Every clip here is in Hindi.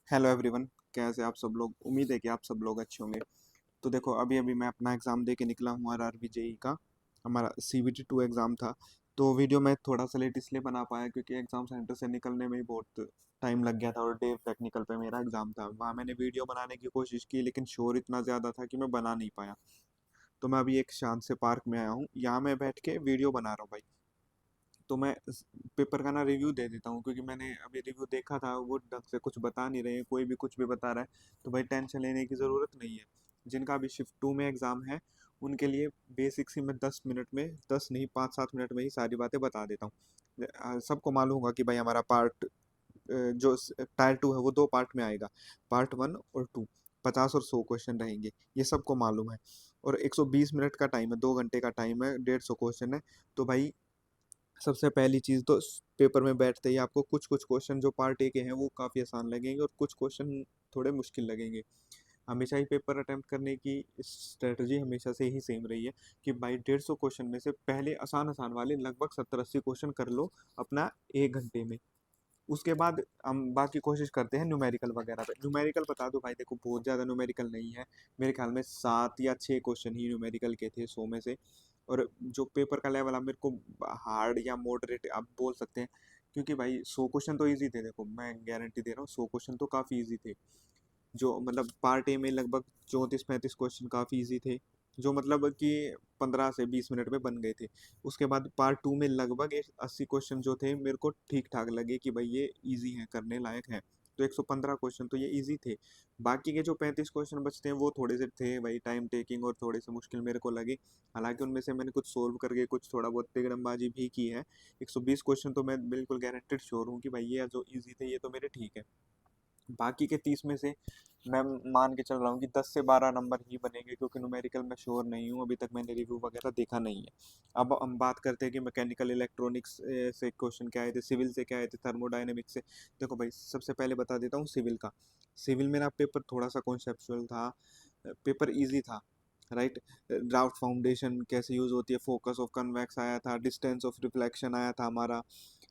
Hello everyone. कैसे आप सब लोग? उम्मीद है कि आप सब लोग अच्छे होंगे। तो देखो, अभी अभी मैं अपना एग्ज़ाम दे के निकला हूँ आरआरबी जेई का। हमारा CBT 2 एग्ज़ाम था। तो वीडियो मैं थोड़ा सा लेट इसलिए बना पाया क्योंकि एग्ज़ाम सेंटर से निकलने में ही बहुत टाइम लग गया था और डेव टेक्निकल पे मेरा एग्ज़ाम था। वहाँ मैंने वीडियो बनाने की कोशिश की लेकिन शोर इतना ज़्यादा था कि मैं बना नहीं पाया। तो मैं अभी एक शांत से पार्क में आया हूँ, यहाँ मैं बैठ के वीडियो बना रहा हूँ भाई। तो मैं इस पेपर का ना रिव्यू दे देता हूँ क्योंकि मैंने अभी रिव्यू देखा था, वो ढंग से कुछ बता नहीं रहे हैं, कोई भी कुछ भी बता रहा है। तो भाई टेंशन लेने की ज़रूरत नहीं है। जिनका अभी शिफ्ट 2 में एग्ज़ाम है उनके लिए बेसिक सी मैं 10 मिनट में, 10 नहीं 5-7 मिनट में ही सारी बातें बता देता हूँ। सबको मालूम होगा कि भाई हमारा जो टायर 2 है वो दो पार्ट में आएगा, पार्ट 1 और 2। 50 और 100 क्वेश्चन रहेंगे, ये सबको मालूम है। और 120 मिनट का टाइम है, 2 घंटे का टाइम है, 150 क्वेश्चन है। तो भाई सबसे पहली चीज़ तो पेपर में बैठते ही आपको कुछ कुछ क्वेश्चन जो पार्ट 1 के हैं वो काफ़ी आसान लगेंगे और कुछ क्वेश्चन थोड़े मुश्किल लगेंगे। हमेशा ही पेपर अटेम्प्ट करने की स्ट्रेटजी हमेशा से ही सेम रही है कि भाई 150 क्वेश्चन में से पहले आसान आसान वाले लगभग 70-80 क्वेश्चन कर लो अपना 1 घंटे में। उसके बाद हम बाकी कोशिश करते हैं न्यूमेरिकल वगैरह पे। न्यूमेरिकल बता दो भाई, देखो बहुत ज़्यादा न्यूमेरिकल नहीं है। मेरे ख्याल में 7 या 6 क्वेश्चन ही न्यूमेरिकल के थे 100 में से। और जो पेपर का लेवल आप मेरे को हार्ड या मॉडरेट आप बोल सकते हैं, क्योंकि भाई 100 क्वेश्चन तो ईजी थे। देखो मैं गारंटी दे रहा हूँ 100 क्वेश्चन तो काफ़ी ईजी थे। जो मतलब पार्ट 1 में लगभग 34-35 क्वेश्चन काफ़ी इजी थे, जो मतलब कि 15 से 20 मिनट में बन गए थे। उसके बाद पार्ट 2 में लगभग 80 क्वेश्चन जो थे मेरे को ठीक ठाक लगे कि भाई ये इजी हैं, करने लायक हैं। तो 115 क्वेश्चन तो ये इजी थे। बाकी के जो 35 क्वेश्चन बचते हैं वो थोड़े से थे भाई टाइम टेकिंग और थोड़े से मुश्किल मेरे को लगे। हालांकि उनमें से मैंने कुछ सोल्व करके कुछ थोड़ा बहुत तिकड़मबाजी भी की है। 120 क्वेश्चन तो मैं बिल्कुल गारंटेड श्योर हूँ कि भाई ये जो इजी थे ये तो मेरे ठीक है। बाकी के 30 में से मैं मान के चल रहा हूँ कि 10 से 12 नंबर ही बनेंगे, क्योंकि न्यूमेरिकल में श्योर नहीं हूँ, अभी तक मैंने रिव्यू वगैरह देखा नहीं है। अब हम बात करते हैं कि मैकेनिकल इलेक्ट्रॉनिक्स से क्वेश्चन क्या आए थे, सिविल से क्या आए थे, थर्मोडायनेमिक्स से। देखो भाई सबसे पहले बता देता हूँ सिविल का। सिविल मेरा पेपर थोड़ा सा कॉन्सेप्चुअल था, पेपर ईजी था। राइट। ड्राफ्ट फाउंडेशन कैसे यूज़ होती है, फोकस ऑफ कन्वेक्स आया था, डिस्टेंस ऑफ रिफ्लेक्शन आया था हमारा।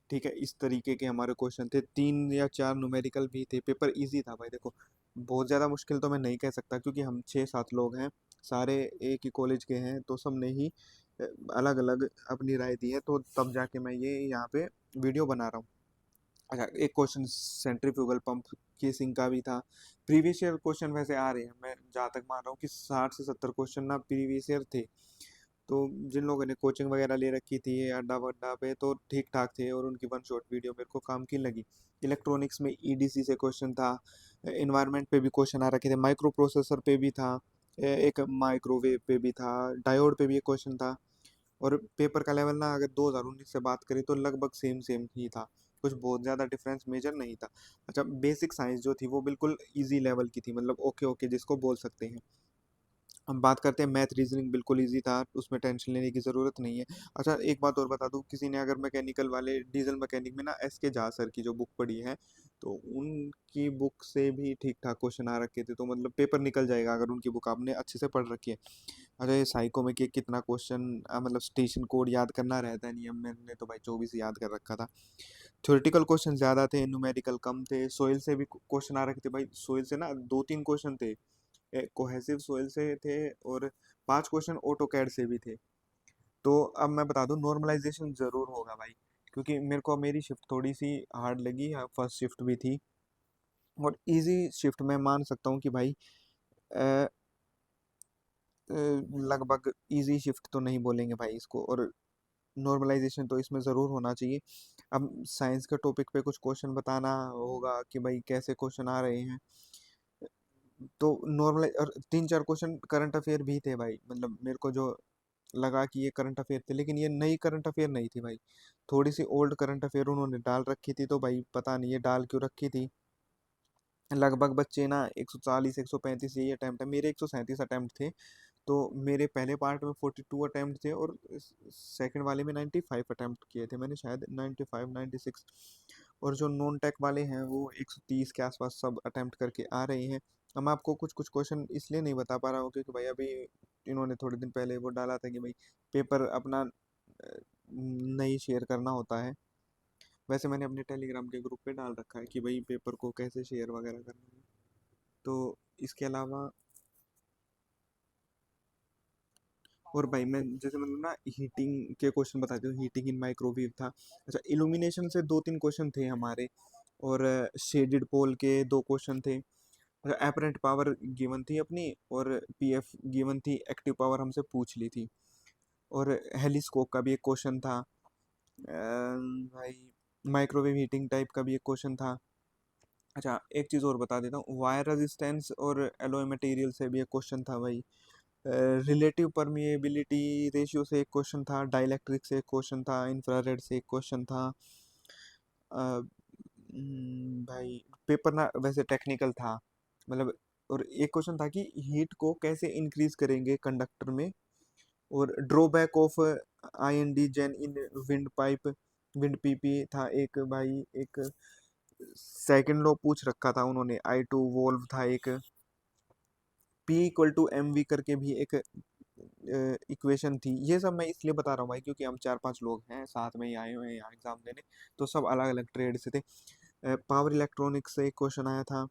ठीक है, इस तरीके के हमारे क्वेश्चन थे, 3 या 4 न्यूमेरिकल भी थे। पेपर इजी था भाई। देखो बहुत ज़्यादा मुश्किल तो मैं नहीं कह सकता क्योंकि हम 6-7 लोग हैं, सारे एक ही कॉलेज के हैं, तो सब ने ही अलग अलग अपनी राय दी है, तो तब जाके मैं ये यहाँ पे वीडियो बना रहा हूँ। अच्छा, एक क्वेश्चन सेंट्रीफ्यूगल पंप केसिंग का भी था। प्रीवियस ईयर क्वेश्चन वैसे आ रहे हैं, मैं जहाँ तक मान रहा हूँ कि 60 से 70 क्वेश्चन ना प्रीवियस ईयर थे। तो जिन लोगों ने कोचिंग वगैरह ले रखी थी अड्डा वड्डा पे तो ठीक ठाक थे और उनकी वन शॉट वीडियो मेरे को काम की लगी। इलेक्ट्रॉनिक्स में ईडीसी से क्वेश्चन था, इन्वायरमेंट पे भी क्वेश्चन आ रखे थे, माइक्रो प्रोसेसर पे भी था, एक माइक्रोवेव पे भी था, डायोड पे भी एक क्वेश्चन था। और पेपर का लेवल ना अगर 2019 से बात करें तो लगभग सेम सेम ही था, कुछ बहुत ज़्यादा डिफरेंस मेजर नहीं था। अच्छा, बेसिक साइंस जो थी वो बिल्कुल इजी लेवल की थी, मतलब ओके ओके जिसको बोल सकते हैं। हम बात करते हैं मैथ रीजनिंग, बिल्कुल इजी था, उसमें टेंशन लेने की ज़रूरत नहीं है। अच्छा, एक बात और बता दूं, किसी ने अगर मैकेनिकल वाले डीजल मैकेनिक में ना SK झा सर की जो बुक पढ़ी है तो उनकी बुक से भी ठीक ठाक क्वेश्चन आ रखे थे, तो मतलब पेपर निकल जाएगा अगर उनकी बुक आपने अच्छे से पढ़ रखी है। अच्छा, ये साइको में कि कितना क्वेश्चन मतलब स्टेशन कोड याद करना रहता है नियम, मैंने तो भाई 24 याद कर रखा था। थ्योरेटिकल क्वेश्चन ज़्यादा थे, न्यूमेरिकल कम थे। सोइल से भी क्वेश्चन आ रखे थे भाई, सोइल से ना 2-3 क्वेश्चन थे, कोहेसिव सोइल से थे और 5 क्वेश्चन ऑटो कैड से भी थे। तो अब मैं बता दूं नॉर्मलाइजेशन जरूर होगा भाई, क्योंकि मेरे को मेरी शिफ्ट थोड़ी सी हार्ड लगी, फर्स्ट शिफ्ट भी थी। और इजी शिफ्ट में मान सकता हूँ कि भाई अ, लगभग इजी शिफ्ट तो नहीं बोलेंगे भाई इसको, और नॉर्मलाइजेशन तो इसमें ज़रूर होना चाहिए। अब साइंस के टॉपिक पे कुछ क्वेश्चन बताना होगा कि भाई कैसे क्वेश्चन आ रहे हैं। तो नॉर्मल और 3-4 क्वेश्चन करंट अफेयर भी थे भाई, मतलब मेरे को जो लगा कि ये करंट अफेयर थे, लेकिन ये नई करंट अफेयर नहीं थी भाई, थोड़ी सी ओल्ड करंट अफेयर उन्होंने डाल रखी थी। तो भाई पता नहीं ये डाल क्यों रखी थी। लगभग बच्चे ना 140-135 यही अटैम्प्ट है, मेरे 137 अटैम्प्ट थे। तो मेरे पहले पार्ट में 42 अटैम्प्ट थे और सेकंड वाले में 95 अटैम्प्ट किए थे मैंने, शायद 95-96। और जो नॉन टेक वाले हैं वो 130 के आसपास सब अटैम्प्ट करके आ रहे हैं। अब मैं आपको कुछ कुछ क्वेश्चन इसलिए नहीं बता पा रहा हूँ क्योंकि भाई अभी इन्होंने थोड़े दिन पहले वो डाला था कि भाई पेपर अपना नहीं शेयर करना होता है। वैसे मैंने अपने टेलीग्राम के ग्रुप पे डाल रखा है कि भाई पेपर को कैसे शेयर वगैरह करना है। तो इसके अलावा और भाई मैं जैसे मतलब ना हीटिंग के क्वेश्चन बताती हूँ। हीटिंग इन माइक्रोवेव था। अच्छा, इल्यूमिनेशन से 2-3 क्वेश्चन थे हमारे, और शेडेड पोल के 2 क्वेश्चन थे। एपरेंट पावर गिवन थी अपनी, और पीएफ गिवन थी, एक्टिव पावर हमसे पूछ ली थी। और हेलिस्कोप का भी एक क्वेश्चन था। भाई माइक्रोवेव हीटिंग टाइप का भी एक क्वेश्चन था। अच्छा, एक चीज़ और बता देता हूँ, वायर रेजिस्टेंस और एलॉय मटेरियल से भी एक क्वेश्चन था भाई। रिलेटिव परमिएबिलिटी रेशियो से एक क्वेश्चन था, डाइलेक्ट्रिक से एक क्वेश्चन था, इंफ्रारेड से एक क्वेश्चन था। भाई पेपर ना वैसे टेक्निकल था, मतलब। और एक क्वेश्चन था कि हीट को कैसे इंक्रीज करेंगे कंडक्टर में, और ड्रॉबैक ऑफ आईएनडी जेन इन विंड पाइप, विंड पीपी था एक भाई। एक सेकंड लॉ पूछ रखा था उन्होंने, आई टू वोल्व था एक। P equal to M V करके भी एक इक्वेशन थी। ये सब मैं इसलिए बता रहा हूँ भाई क्योंकि हम 4-5 लोग हैं साथ में ही आए हुए हैं यहाँ एग्जाम देने। तो सब अलग अलग ट्रेड से थे। पावर इलेक्ट्रॉनिक्स से एक क्वेश्चन आया था।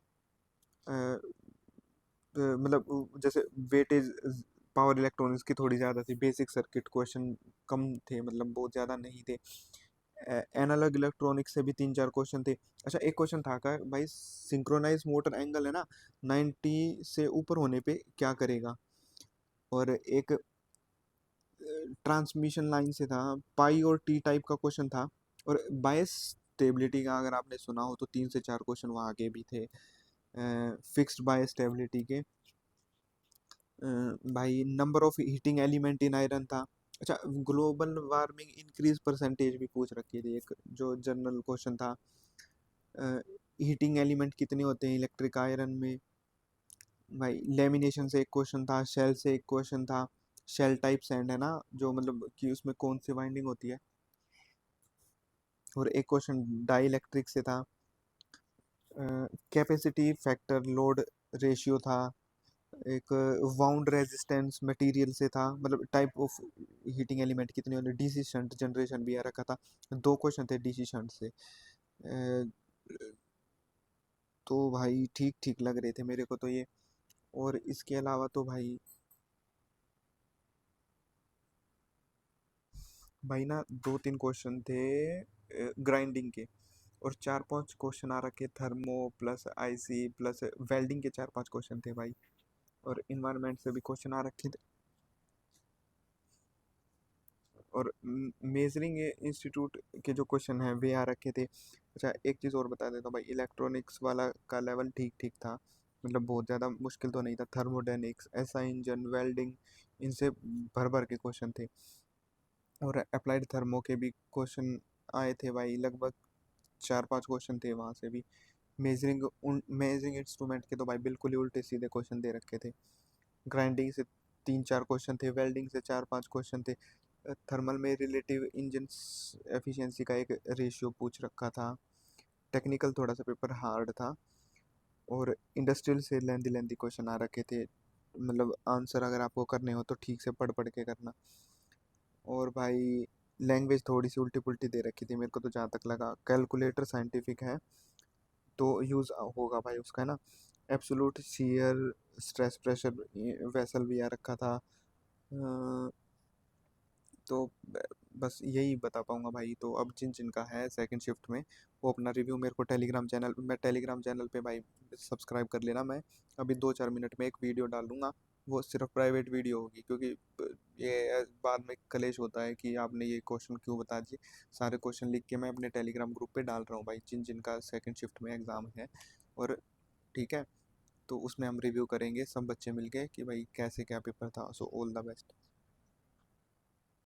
मतलब जैसे वेटेज पावर इलेक्ट्रॉनिक्स की थोड़ी ज़्यादा थी, बेसिक सर्किट क्वेश्चन कम थे, मतलब बहुत ज़्यादा नहीं थे। एनालॉग इलेक्ट्रॉनिक्स से भी 3-4 क्वेश्चन थे। अच्छा, एक क्वेश्चन था का भाई, सिंक्रोनाइज मोटर एंगल है ना 90 से ऊपर होने पे क्या करेगा। और एक ट्रांसमिशन लाइन से था, पाई और टी टाइप का क्वेश्चन था। और बायस स्टेबिलिटी का अगर आपने सुना हो तो 3 से 4 क्वेश्चन वहाँ आगे भी थे, फिक्स्ड बायस स्टेबिलिटी के। भाई number of heating element in iron था। अच्छा, ग्लोबल वार्मिंग इंक्रीज परसेंटेज भी पूछ रखी थी एक, जो जनरल क्वेश्चन था। हीटिंग एलिमेंट कितने होते हैं इलेक्ट्रिक आयरन में। भाई लेमिनेशन से एक क्वेश्चन था, शेल से एक क्वेश्चन था। शेल टाइप सैंड है ना, जो मतलब कि उसमें कौन सी वाइंडिंग होती है। और एक क्वेश्चन डाई इलेक्ट्रिक से था। कैपेसिटी फैक्टर लोड रेशियो था। एक वाउंड रेजिस्टेंस मटेरियल से था, मतलब टाइप ऑफ हीटिंग एलिमेंट कितने होते, डीसी शंट जनरेशन भी आ रखा था। 2 क्वेश्चन थे डीसी शंट से। तो भाई ठीक ठीक लग रहे थे मेरे को तो ये। और इसके अलावा तो भाई ना 2-3 क्वेश्चन थे ग्राइंडिंग के, और 4-5 क्वेश्चन आ रखे thermo plus IC plus welding के, 4-5 क्वेश्चन थे भाई। और इन्वायरमेंट से भी क्वेश्चन आ रखे थे। और मेजरिंग इंस्टीट्यूट के जो क्वेश्चन हैं वे आ रखे थे। अच्छा, एक चीज़ और बता देता हूँ भाई, इलेक्ट्रॉनिक्स वाला का लेवल ठीक ठीक था, मतलब बहुत ज़्यादा मुश्किल तो नहीं था। थर्मोडायनिक्स, एसआई इंजन, वेल्डिंग, इनसे भर भर के क्वेश्चन थे। और अप्लाइड थर्मो के भी क्वेश्चन आए थे भाई, लगभग 4-5 क्वेश्चन थे वहाँ से भी। मेजरिंग इंस्ट्रूमेंट के तो भाई बिल्कुल ही उल्टे सीधे क्वेश्चन दे रखे थे। ग्राइंडिंग से 3-4 क्वेश्चन थे, वेल्डिंग से 4-5 क्वेश्चन थे। थर्मल में रिलेटिव इंजन एफिशिएंसी का एक रेशियो पूछ रखा था। टेक्निकल थोड़ा सा पेपर हार्ड था। और इंडस्ट्रियल से लेंदी लेंदी क्वेश्चन आ रखे थे, मतलब आंसर अगर आपको करने हो तो ठीक से पढ़ पढ़ के करना। और भाई लैंग्वेज थोड़ी सी उल्टी पुल्टी दे रखी थी मेरे को तो, जहाँ तक लगा कैलकुलेटर साइंटिफिक है तो यूज़ होगा भाई उसका, है ना। Absolute shear stress pressure vessel भी आ रखा था। तो बस यही बता पाऊंगा भाई। तो अब जिन जिन का है सेकंड शिफ्ट में, वो अपना रिव्यू मेरे को टेलीग्राम चैनल, मैं टेलीग्राम चैनल पे भाई सब्सक्राइब कर लेना। मैं अभी 2-4 मिनट में एक वीडियो डाल दूंगा, वो सिर्फ प्राइवेट वीडियो होगी, क्योंकि ये बाद में कलेश होता है कि आपने ये क्वेश्चन क्यों बता दिए। सारे क्वेश्चन लिख के मैं अपने टेलीग्राम ग्रुप पे डाल रहा हूँ भाई, जिन जिन का सेकंड शिफ्ट में एग्ज़ाम है। और ठीक है, तो उसमें हम रिव्यू करेंगे सब बच्चे मिलके कि भाई कैसे क्या पेपर था। So all the best.